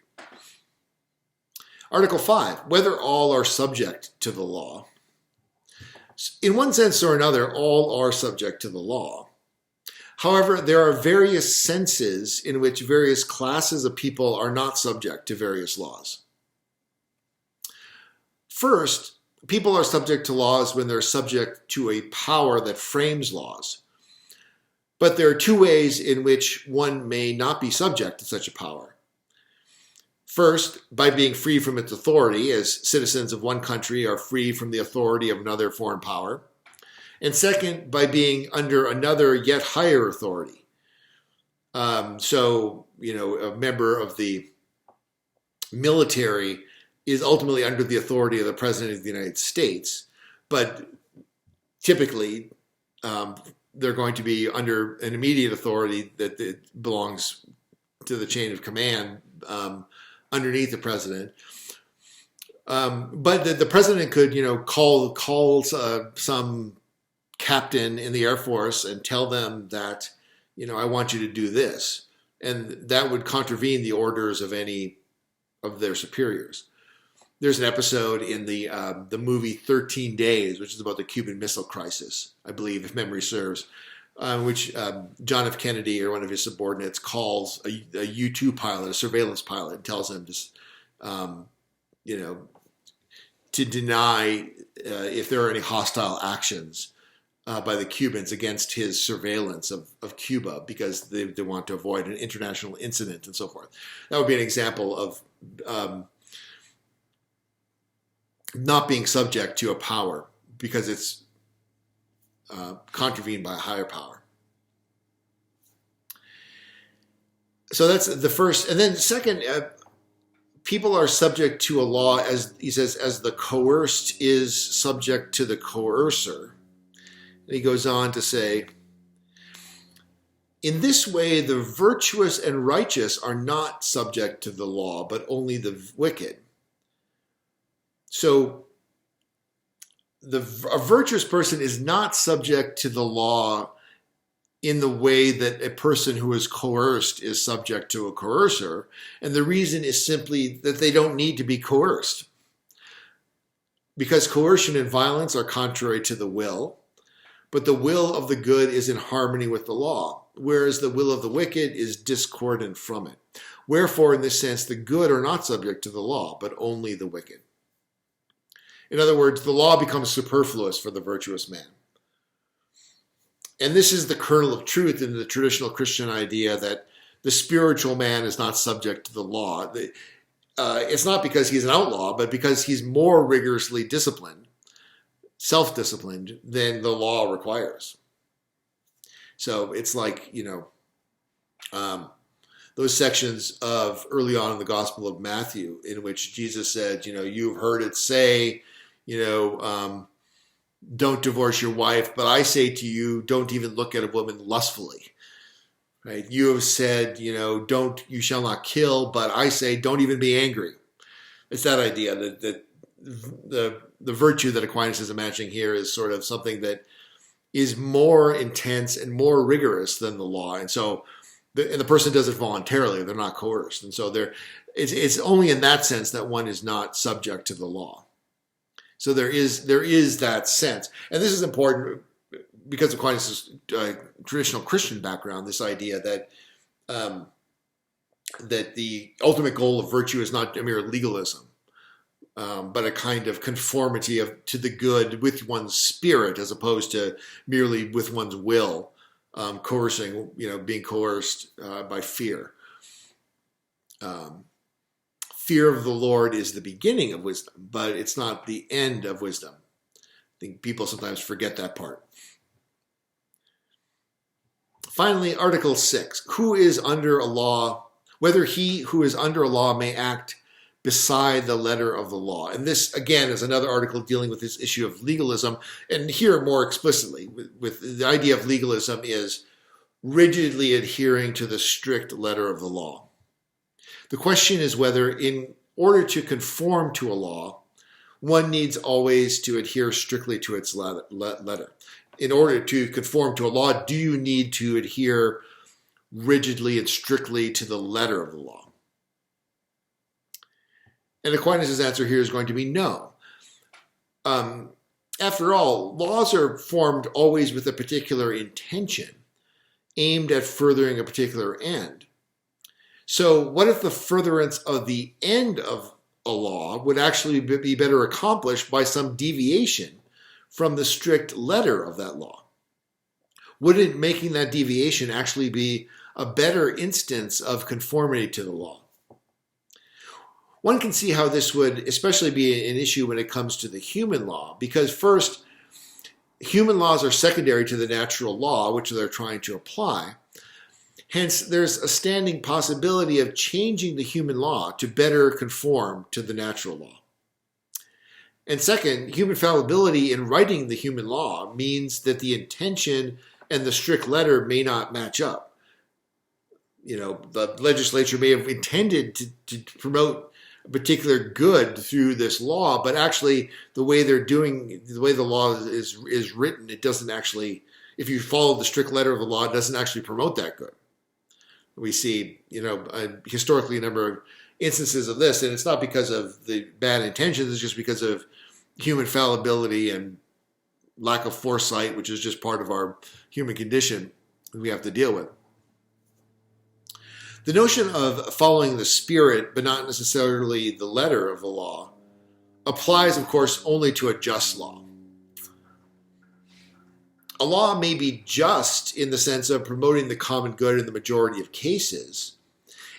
Article 5, whether all are subject to the law. In one sense or another, all are subject to the law. However, there are various senses in which various classes of people are not subject to various laws. First, people are subject to laws when they're subject to a power that frames laws. But there are two ways in which one may not be subject to such a power. First, by being free from its authority, as citizens of one country are free from the authority of another foreign power. And second, by being under another yet higher authority. So, a member of the military is ultimately under the authority of the President of the United States, but typically they're going to be under an immediate authority that belongs to the chain of command underneath the president. But the president could, call some captain in the Air Force and tell them that, I want you to do this. And that would contravene the orders of any of their superiors. There's an episode in the movie 13 Days, which is about the Cuban Missile Crisis, I believe, if memory serves, which John F. Kennedy, or one of his subordinates, calls a U-2 pilot, a surveillance pilot, and tells him to deny if there are any hostile actions by the Cubans against his surveillance of Cuba, because they want to avoid an international incident and so forth. That would be an example of not being subject to a power because it's contravened by a higher power. So that's the first. And then second, people are subject to a law, as he says, as the coerced is subject to the coercer. And he goes on to say, in this way, the virtuous and righteous are not subject to the law, but only the wicked. So a virtuous person is not subject to the law in the way that a person who is coerced is subject to a coercer. And the reason is simply that they don't need to be coerced. Because coercion and violence are contrary to the will, but the will of the good is in harmony with the law, whereas the will of the wicked is discordant from it. Wherefore, in this sense, the good are not subject to the law, but only the wicked. In other words, the law becomes superfluous for the virtuous man. And this is the kernel of truth in the traditional Christian idea that the spiritual man is not subject to the law. It's not because he's an outlaw, but because he's more rigorously disciplined, self-disciplined, than the law requires. So it's like, those sections of early on in the Gospel of Matthew in which Jesus said, you've heard it say, don't divorce your wife, but I say to you, don't even look at a woman lustfully. Right? You have said, you shall not kill, but I say, don't even be angry. It's that idea that the virtue that Aquinas is imagining here is sort of something that is more intense and more rigorous than the law. And so, the person does it voluntarily. They're not coerced. And so it's only in that sense that one is not subject to the law. So there is that sense. And this is important because of Aquinas' traditional Christian background, this idea that that the ultimate goal of virtue is not a mere legalism, but a kind of conformity to the good with one's spirit, as opposed to merely with one's will, coercing, being coerced by fear. Fear of the Lord is the beginning of wisdom, but it's not the end of wisdom. I think people sometimes forget that part. Finally, Article 6. Who is under a law, whether he who is under a law may act beside the letter of the law. And this, again, is another article dealing with this issue of legalism. And here more explicitly, with the idea of legalism is rigidly adhering to the strict letter of the law. The question is whether, in order to conform to a law, one needs always to adhere strictly to its letter. In order to conform to a law, do you need to adhere rigidly and strictly to the letter of the law? And Aquinas' answer here is going to be no. After all, laws are formed always with a particular intention, aimed at furthering a particular end. So what if the furtherance of the end of a law would actually be better accomplished by some deviation from the strict letter of that law? Wouldn't making that deviation actually be a better instance of conformity to the law? One can see how this would especially be an issue when it comes to the human law, because first, human laws are secondary to the natural law, which they're trying to apply. Hence, there's a standing possibility of changing the human law to better conform to the natural law. And second, human fallibility in writing the human law means that the intention and the strict letter may not match up. The legislature may have intended to promote a particular good through this law, but actually the way the law is written, it doesn't actually, if you follow the strict letter of the law, it doesn't actually promote that good. We see, historically, a number of instances of this, and it's not because of the bad intentions, it's just because of human fallibility and lack of foresight, which is just part of our human condition we have to deal with. The notion of following the spirit, but not necessarily the letter of the law, applies, of course, only to a just law. A law may be just in the sense of promoting the common good in the majority of cases,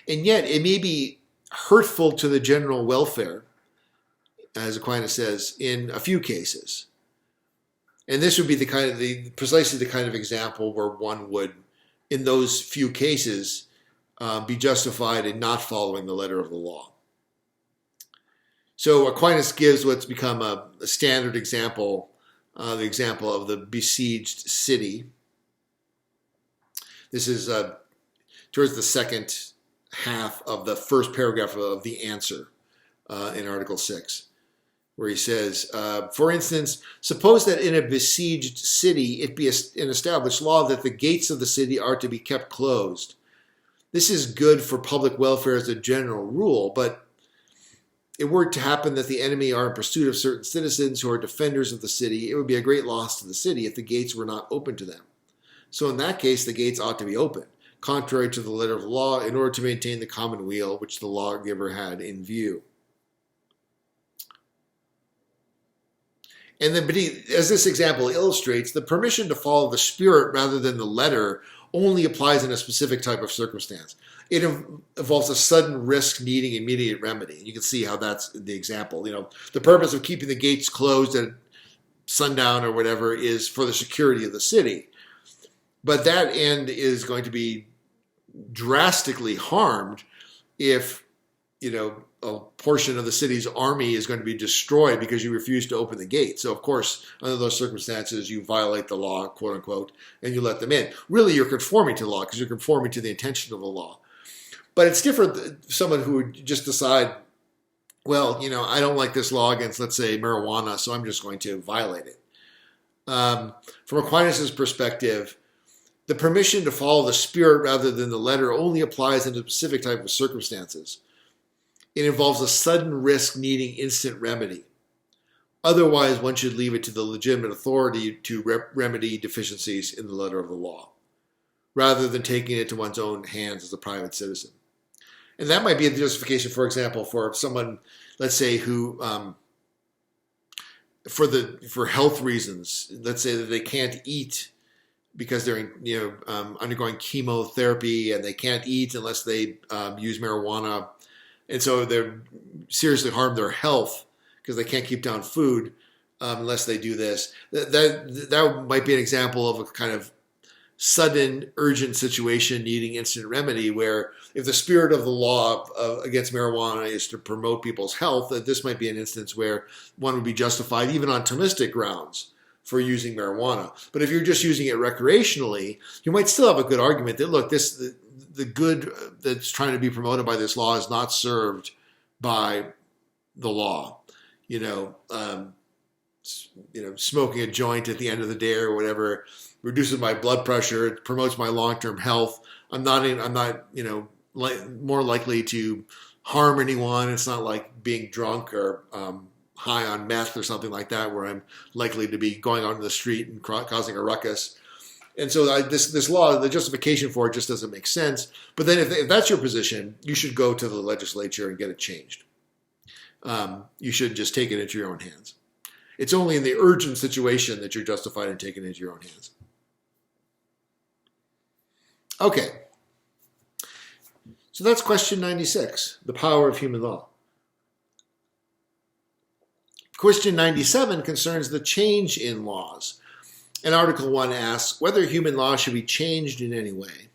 and yet it may be hurtful to the general welfare, as Aquinas says, in a few cases. And this would be precisely the kind of example where one would, in those few cases, be justified in not following the letter of the law. So Aquinas gives what's become a standard example, the example of the besieged city. This is towards the second half of the first paragraph of the answer in Article 6, where he says, for instance, suppose that in a besieged city it be an established law that the gates of the city are to be kept closed. This is good for public welfare as a general rule, but it were to happen that the enemy are in pursuit of certain citizens who are defenders of the city, it would be a great loss to the city if the gates were not open to them. So in that case, the gates ought to be open, contrary to the letter of the law, in order to maintain the common weal which the lawgiver had in view. And then, as this example illustrates, the permission to follow the spirit rather than the letter only applies in a specific type of circumstance. It involves a sudden risk needing immediate remedy. You can see how that's the example. The purpose of keeping the gates closed at sundown or whatever is for the security of the city. But that end is going to be drastically harmed if, a portion of the city's army is going to be destroyed because you refuse to open the gate. So, of course, under those circumstances, you violate the law, quote unquote, and you let them in. Really, you're conforming to the law because you're conforming to the intention of the law. But it's different than someone who would just decide, well, I don't like this law against, let's say, marijuana, so I'm just going to violate it. From Aquinas' perspective, the permission to follow the spirit rather than the letter only applies in a specific type of circumstances. It involves a sudden risk needing instant remedy. Otherwise, one should leave it to the legitimate authority to remedy deficiencies in the letter of the law, rather than taking it to one's own hands as a private citizen. And that might be the justification, for example, for someone, let's say, who, for health reasons, let's say that they can't eat because they're undergoing chemotherapy and they can't eat unless they use marijuana. And so they're seriously harm their health because they can't keep down food unless they do this. That might be an example of a kind of sudden, urgent situation needing instant remedy, where if the spirit of the law against marijuana is to promote people's health, that this might be an instance where one would be justified, even on Thomistic grounds, for using marijuana. But if you're just using it recreationally, you might still have a good argument that, look, the good that's trying to be promoted by this law is not served by the law. Smoking a joint at the end of the day or whatever reduces my blood pressure. It promotes my long-term health. I'm not more likely to harm anyone. It's not like being drunk or high on meth or something like that, where I'm likely to be going out in the street and causing a ruckus. And so this law, the justification for it just doesn't make sense. But then if that's your position, you should go to the legislature and get it changed. You should just take it into your own hands. It's only in the urgent situation that you're justified in taking it into your own hands. Okay. So that's question 96, the power of human law. Question 97 concerns the change in laws. And Article 1 asks whether human law should be changed in any way.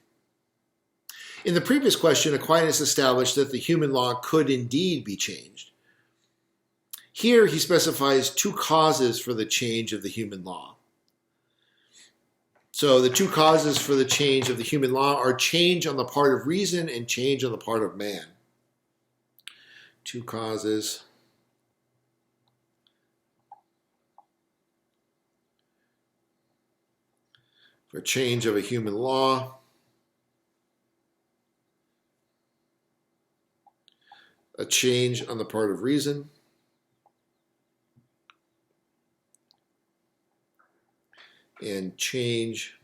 In the previous question, Aquinas established that the human law could indeed be changed. Here he specifies two causes for the change of the human law. So the two causes for the change of the human law are change on the part of reason and change on the part of man. Two causes for change of a human law. a change on the part of reason, and change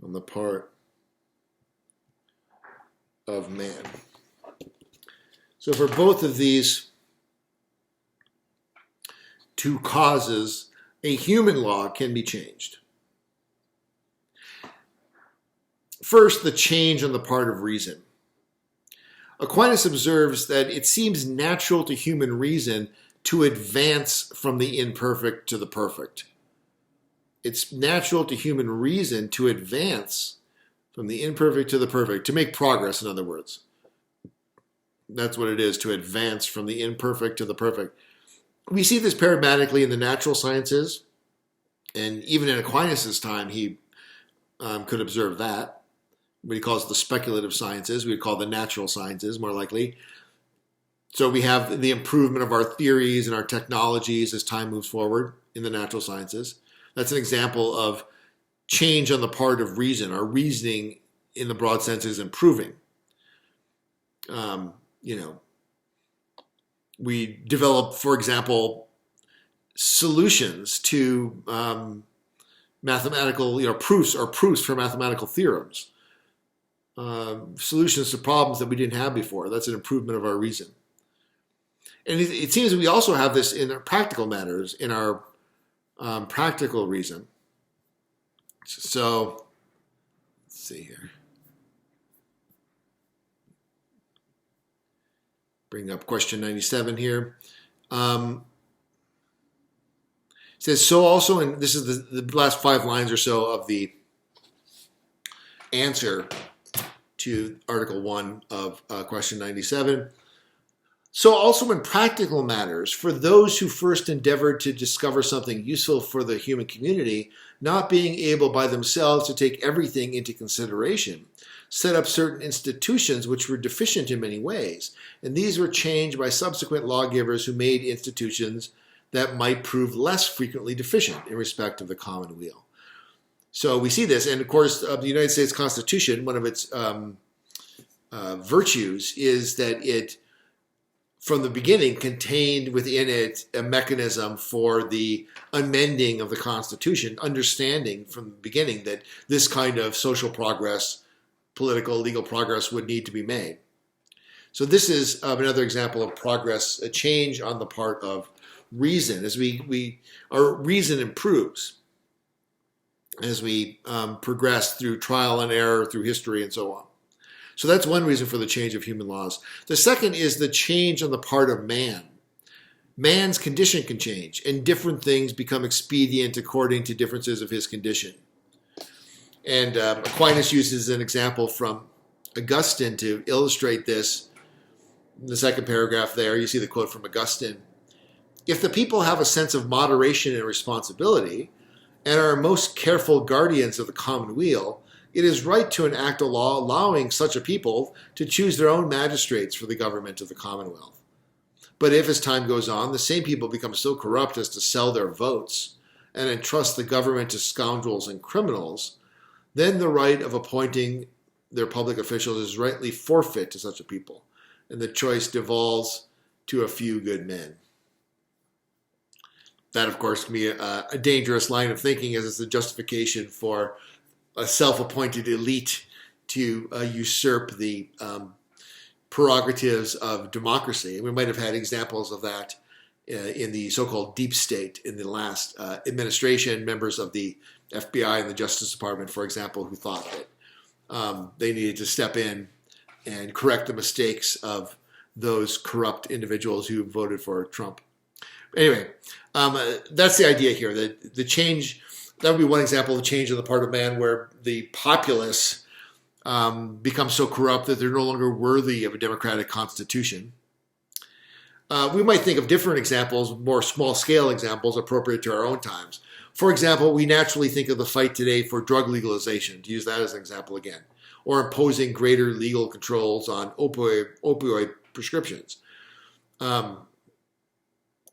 on the part of man. So for both of these two causes, a human law can be changed. First, the change on the part of reason. Aquinas observes that it seems natural to human reason to advance from the imperfect to the perfect. It's natural to human reason to advance from the imperfect to the perfect, to make progress, in other words. That's what it is, to advance from the imperfect to the perfect. We see this paradigmatically in the natural sciences, and even in Aquinas' time, he could observe that. What he calls the speculative sciences, we would call the natural sciences, more likely. So we have the improvement of our theories and our technologies as time moves forward in the natural sciences. That's an example of change on the part of reason. Our reasoning, in the broad sense, is improving. We develop, for example, solutions to mathematical, proofs for mathematical theorems. Solutions to problems that we didn't have before. That's an improvement of our reason. And it seems that we also have this in our practical matters, in our practical reason. So, let's see here. Bring up question 97 here. It says, so also, and this is the last 5 lines or so of the answer to Article 1 of question 97. So also in practical matters, for those who first endeavored to discover something useful for the human community, not being able by themselves to take everything into consideration, set up certain institutions which were deficient in many ways, and these were changed by subsequent lawgivers who made institutions that might prove less frequently deficient in respect of the common weal. So we see this, and of course the United States Constitution, one of its virtues is that it, from the beginning, contained within it a mechanism for the amending of the Constitution, understanding from the beginning that this kind of social progress, political, legal progress would need to be made. So this is another example of progress, a change on the part of reason, as our reason improves as we progress through trial and error, through history, and so on. So that's one reason for the change of human laws. The second is the change on the part of man. Man's condition can change, and different things become expedient according to differences of his condition. And Aquinas uses an example from Augustine to illustrate this. In the second paragraph there, you see the quote from Augustine. If the people have a sense of moderation and responsibility, and are most careful guardians of the common weal, it is right to enact a law allowing such a people to choose their own magistrates for the government of the Commonwealth. But if, as time goes on, the same people become so corrupt as to sell their votes and entrust the government to scoundrels and criminals, then the right of appointing their public officials is rightly forfeit to such a people, and the choice devolves to a few good men. That, of course, can be a dangerous line of thinking, as it's a justification for a self-appointed elite to usurp the prerogatives of democracy. And we might have had examples of that in the so-called deep state in the last administration, members of the FBI and the Justice Department, for example, who thought that they needed to step in and correct the mistakes of those corrupt individuals who voted for Trump. Anyway, that's the idea here, that the change. That would be one example of change on the part of man, where the populace become so corrupt that they're no longer worthy of a democratic constitution. We might think of different examples, more small-scale examples, appropriate to our own times. For example, we naturally think of the fight today for drug legalization, to use that as an example again, or imposing greater legal controls on opioid prescriptions.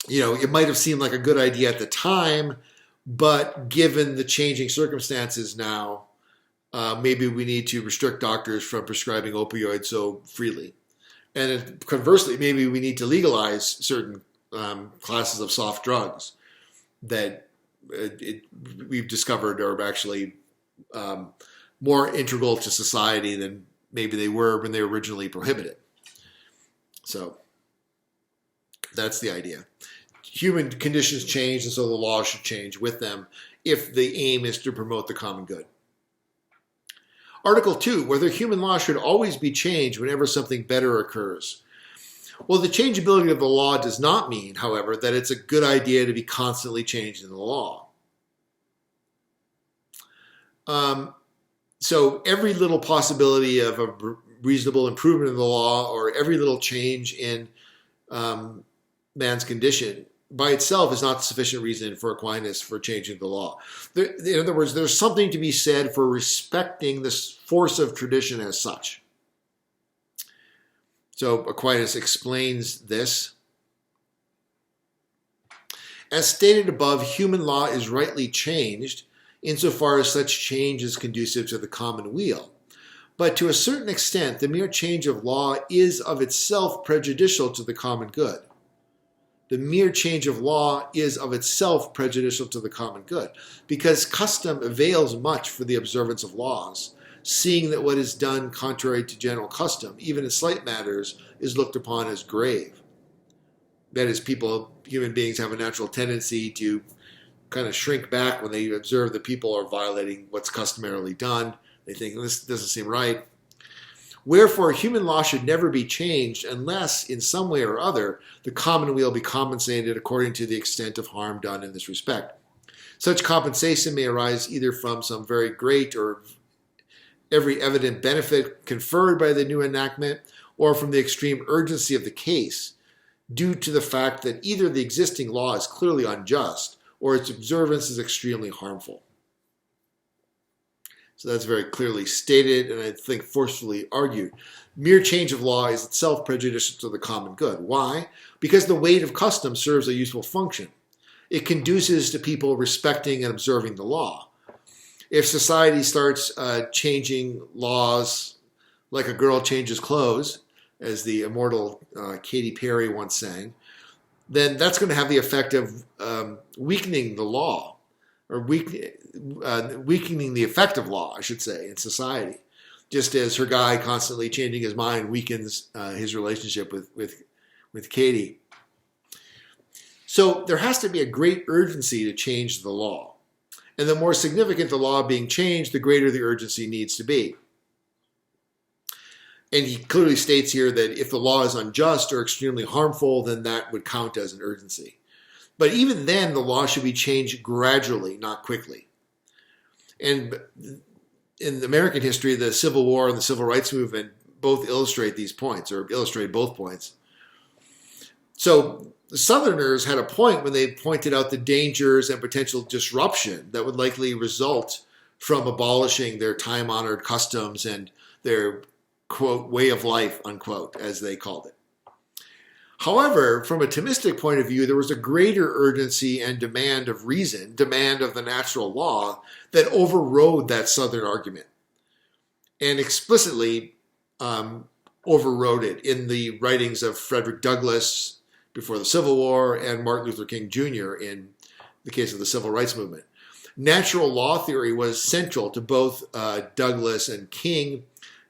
It might have seemed like a good idea at the time, but given the changing circumstances now, maybe we need to restrict doctors from prescribing opioids so freely. And conversely, maybe we need to legalize certain classes of soft drugs that we've discovered are actually more integral to society than maybe they were when they were originally prohibited. So that's the idea. Human conditions change, and so the law should change with them if the aim is to promote the common good. Article 2, whether human law should always be changed whenever something better occurs. Well, the changeability of the law does not mean, however, that it's a good idea to be constantly changing the law. So every little possibility of a reasonable improvement in the law or every little change in man's condition by itself is not sufficient reason for Aquinas for changing the law. In other words, there's something to be said for respecting this force of tradition as such. So Aquinas explains this. As stated above, human law is rightly changed insofar as such change is conducive to the common weal. But to a certain extent, the mere change of law is of itself prejudicial to the common good. The mere change of law is of itself prejudicial to the common good, because custom avails much for the observance of laws, seeing that what is done contrary to general custom, even in slight matters, is looked upon as grave. That is, human beings have a natural tendency to kind of shrink back when they observe that people are violating what's customarily done. They think, this doesn't seem right. Wherefore, human law should never be changed unless, in some way or other, the common weal be compensated according to the extent of harm done in this respect. Such compensation may arise either from some very great or every evident benefit conferred by the new enactment, or from the extreme urgency of the case, due to the fact that either the existing law is clearly unjust, or its observance is extremely harmful. So that's very clearly stated, and I think forcefully argued. Mere change of law is itself prejudicial to the common good. Why? Because the weight of custom serves a useful function. It conduces to people respecting and observing the law. If society starts changing laws like a girl changes clothes, as the immortal Katy Perry once sang, then that's going to have the effect of weakening the law, or weakening the effect of law, I should say, in society. Just as her guy constantly changing his mind weakens his relationship with Katie. So there has to be a great urgency to change the law. And the more significant the law being changed, the greater the urgency needs to be. And he clearly states here that if the law is unjust or extremely harmful, then that would count as an urgency. But even then, the law should be changed gradually, not quickly. And in American history, the Civil War and the Civil Rights Movement both illustrate these points, or illustrate both points. So the Southerners had a point when they pointed out the dangers and potential disruption that would likely result from abolishing their time-honored customs and their, quote, way of life, unquote, as they called it. However, from a Thomistic point of view, there was a greater urgency and demand of reason, demand of the natural law, that overrode that Southern argument and explicitly overrode it in the writings of Frederick Douglass before the Civil War and Martin Luther King Jr. in the case of the Civil Rights Movement. Natural law theory was central to both Douglass and King,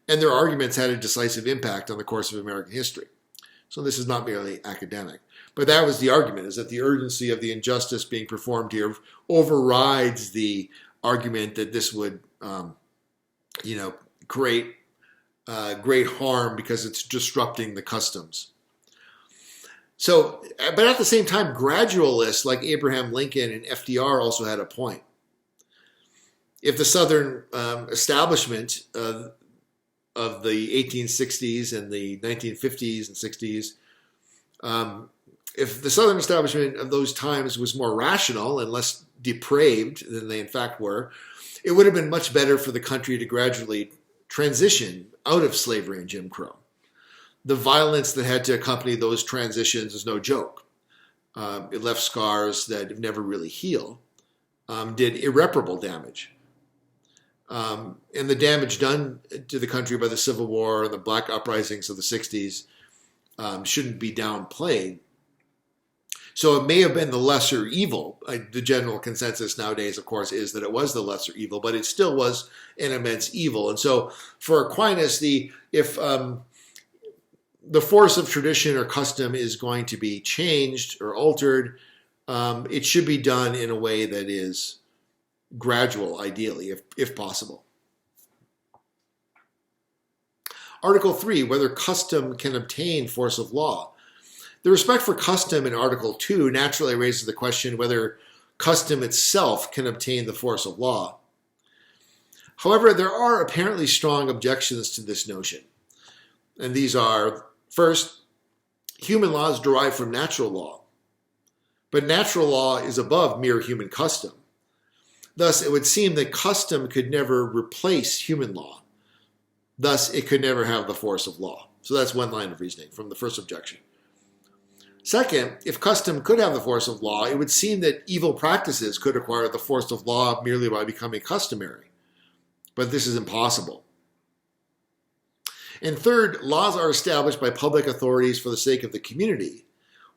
and their arguments had a decisive impact on the course of American history. So this is not merely academic. But that was the argument, is that the urgency of the injustice being performed here overrides the argument that this would, create great harm because it's disrupting the customs. So, but at the same time, gradualists like Abraham Lincoln and FDR also had a point. If the Southern establishment of the 1860s and the 1950s and 60s, if the Southern establishment of those times was more rational and less depraved than they in fact were, it would have been much better for the country to gradually transition out of slavery and Jim Crow. The violence that had to accompany those transitions is no joke. It left scars that never really heal, did irreparable damage. And the damage done to the country by the Civil War and the Black uprisings of the 60s shouldn't be downplayed. So it may have been the lesser evil. The general consensus nowadays, of course, is that it was the lesser evil, but it still was an immense evil. And so for Aquinas, if the force of tradition or custom is going to be changed or altered, it should be done in a way that is gradual, ideally, if possible. Article 3, whether custom can obtain force of law. The respect for custom in Article 2 naturally raises the question whether custom itself can obtain the force of law. However, there are apparently strong objections to this notion. And these are, first, human law is derived from natural law. But natural law is above mere human custom. Thus, it would seem that custom could never replace human law. Thus, it could never have the force of law. So that's one line of reasoning from the first objection. Second, if custom could have the force of law, it would seem that evil practices could acquire the force of law merely by becoming customary. But this is impossible. And third, laws are established by public authorities for the sake of the community,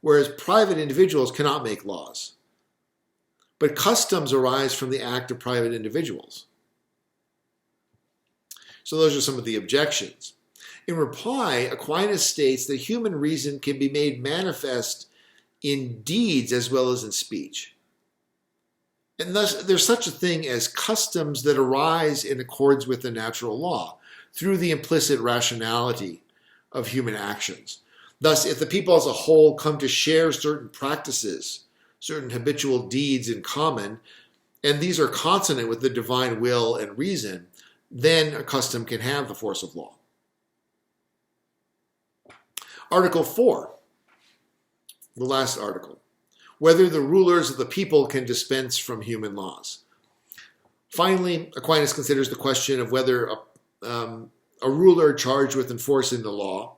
whereas private individuals cannot make laws. But customs arise from the act of private individuals. So those are some of the objections. In reply, Aquinas states that human reason can be made manifest in deeds as well as in speech. And thus, there's such a thing as customs that arise in accordance with the natural law through the implicit rationality of human actions. Thus, if the people as a whole come to share certain practices, certain habitual deeds in common, and these are consonant with the divine will and reason, then a custom can have the force of law. Article 4, the last article, whether the rulers of the people can dispense from human laws. Finally, Aquinas considers the question of whether a ruler charged with enforcing the law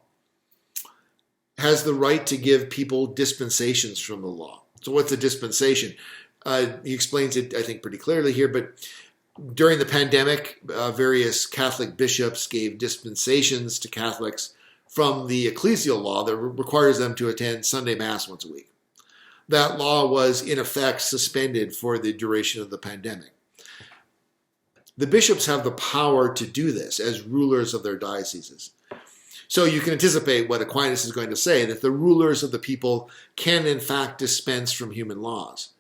has the right to give people dispensations from the law. So what's a dispensation? He explains it, I think, pretty clearly here, but during the pandemic, various Catholic bishops gave dispensations to Catholics from the ecclesial law that requires them to attend Sunday Mass once a week. That law was, in effect, suspended for the duration of the pandemic. The bishops have the power to do this as rulers of their dioceses. So you can anticipate what Aquinas is going to say, that the rulers of the people can, in fact, dispense from human laws.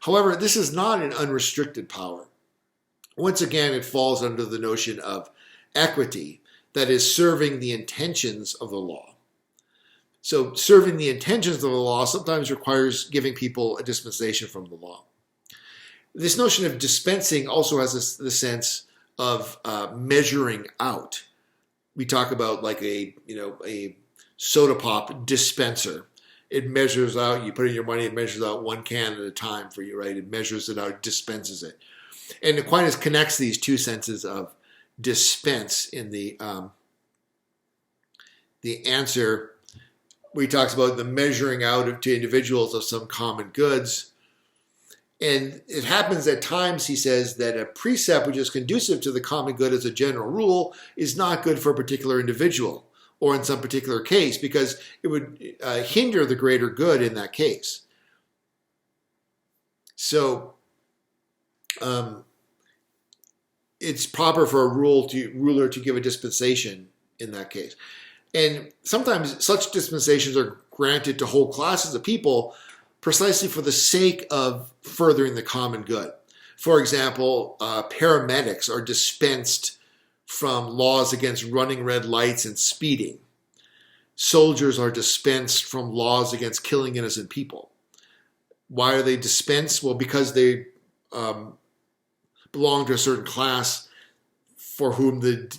However, this is not an unrestricted power. Once again, it falls under the notion of equity, that is, serving the intentions of the law. So serving the intentions of the law sometimes requires giving people a dispensation from the law. This notion of dispensing also has the sense of measuring out. We talk about like a soda pop dispenser. It measures out, you put in your money, it measures out one can at a time for you, right? It measures it out, dispenses it. And Aquinas connects these two senses of dispense in the answer where he talks about the measuring out to individuals of some common goods. And it happens at times, he says, that a precept which is conducive to the common good as a general rule is not good for a particular individual or in some particular case because it would hinder the greater good in that case. So it's proper for a ruler to give a dispensation in that case. And sometimes such dispensations are granted to whole classes of people precisely for the sake of furthering the common good. For example, paramedics are dispensed from laws against running red lights and speeding. Soldiers are dispensed from laws against killing innocent people. Why are they dispensed? Well, because they belong to a certain class for whom the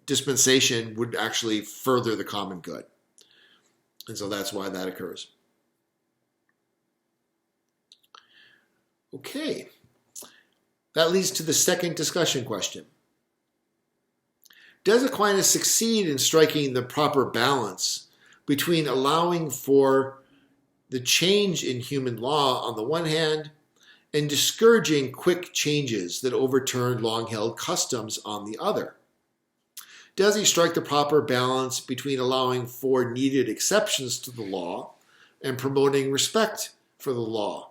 dispensation would actually further the common good. And so that's why that occurs. Okay. That leads to the second discussion question. Does Aquinas succeed in striking the proper balance between allowing for the change in human law on the one hand and discouraging quick changes that overturn long-held customs on the other? Does he strike the proper balance between allowing for needed exceptions to the law and promoting respect for the law?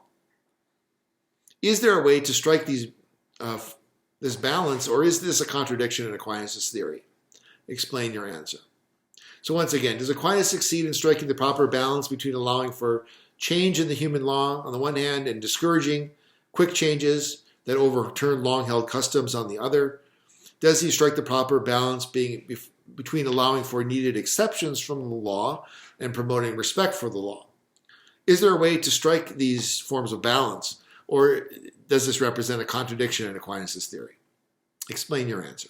Is there a way to strike this balance, or is this a contradiction in Aquinas' theory? Explain your answer. So once again, does Aquinas succeed in striking the proper balance between allowing for change in the human law on the one hand and discouraging quick changes that overturn long-held customs on the other? Does he strike the proper balance between allowing for needed exceptions from the law and promoting respect for the law? Is there a way to strike these forms of balance, or does this represent a contradiction in Aquinas' theory? Explain your answer.